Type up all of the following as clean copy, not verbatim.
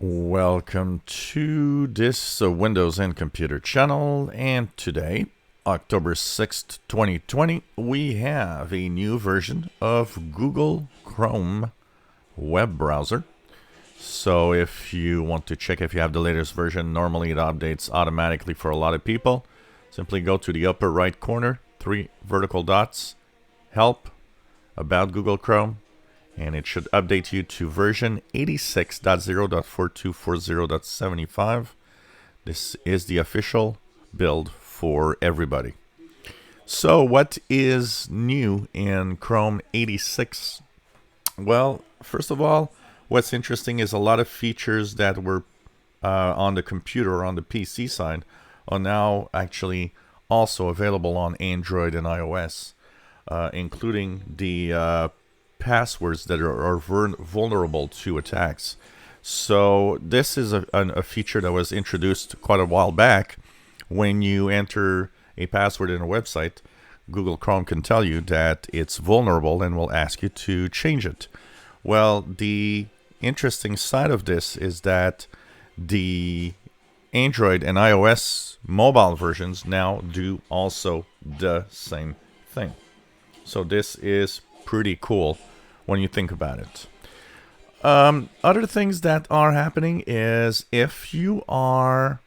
Welcome to this Windows and Computer channel, and today, October 6th, 2020, we have a new version of Google Chrome web browser. So if you want to check if you have the latest version, normally it updates automatically for a lot of people. Simply go to the upper right corner, 3 vertical dots, Help, About Google Chrome, and it should update you to version 86.0.4240.75. This is the official build for everybody. So what is new in Chrome 86? Well, first of all, what's interesting is a lot of features that were on the computer or on the PC side are now actually also available on Android and iOS, including the passwords that are vulnerable to attacks. So this is a feature that was introduced quite a while back. When you enter a password in a website, Google Chrome can tell you that it's vulnerable and will ask you to change it. Well, the interesting side of this is that the Android and iOS mobile versions now do also the same thing. So this is pretty cool when you think about it. Other things that are happening is if you are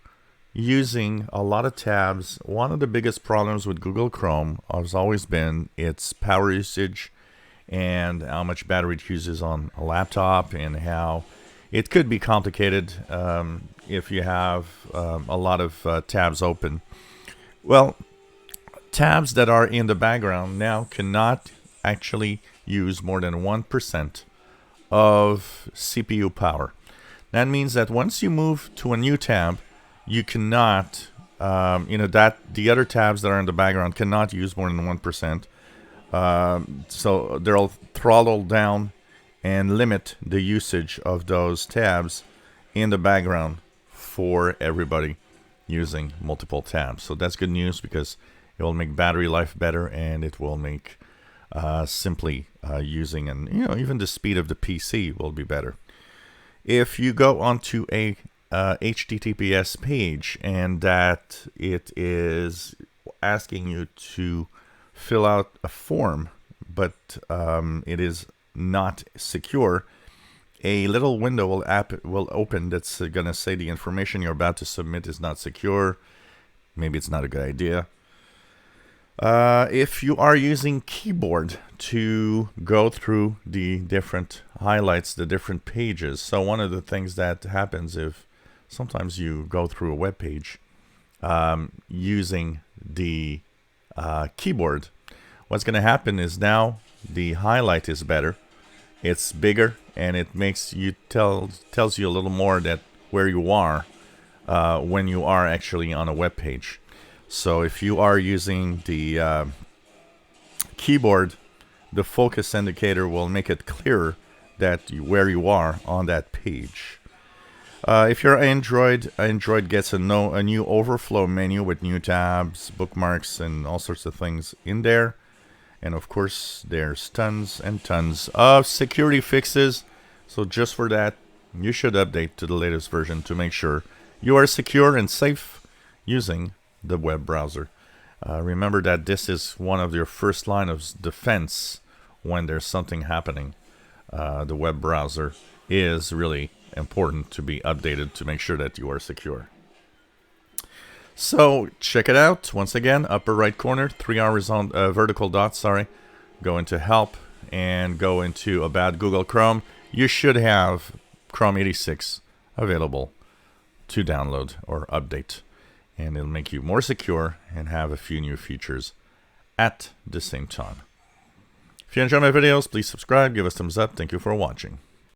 using a lot of tabs, one of the biggest problems with Google Chrome has always been its power usage and how much battery it uses on a laptop, and how it could be complicated if you have a lot of tabs open. Well, tabs that are in the background now cannot actually use more than 1% of CPU power. That means that once you move to a new tab, you cannot, that the other tabs that are in the background cannot use more than 1%. So they'll throttle down and limit the usage of those tabs in the background for everybody using multiple tabs. So that's good news, because it will make battery life better, and it will make simply using, and even the speed of the PC will be better. If you go onto a HTTPS page and that it is asking you to fill out a form, but it is not secure, a little window will open that's going to say the information you're about to submit is not secure. Maybe it's not a good idea. If you are using keyboard to go through the different highlights, the different pages, so one of the things that happens if sometimes you go through a web page using the keyboard, what's going to happen is now the highlight is better, it's bigger, and it makes you tells you a little more that where you are when you are actually on a web page. So if you are using the keyboard, the focus indicator will make it clearer that where you are on that page. If you're Android gets a new Overflow menu with new tabs, bookmarks, and all sorts of things in there. And of course, there's tons and tons of security fixes. So just for that, you should update to the latest version to make sure you are secure and safe using the web browser. Remember that this is one of your first line of defense when there's something happening. The web browser is really important to be updated to make sure that you are secure. So check it out. Once again, upper right corner, 3 vertical dots, go into Help and go into About Google Chrome. You should have Chrome 86 available to download or update, and it'll make you more secure and have a few new features at the same time. If you enjoy my videos, please subscribe, give us a thumbs up. Thank you for watching.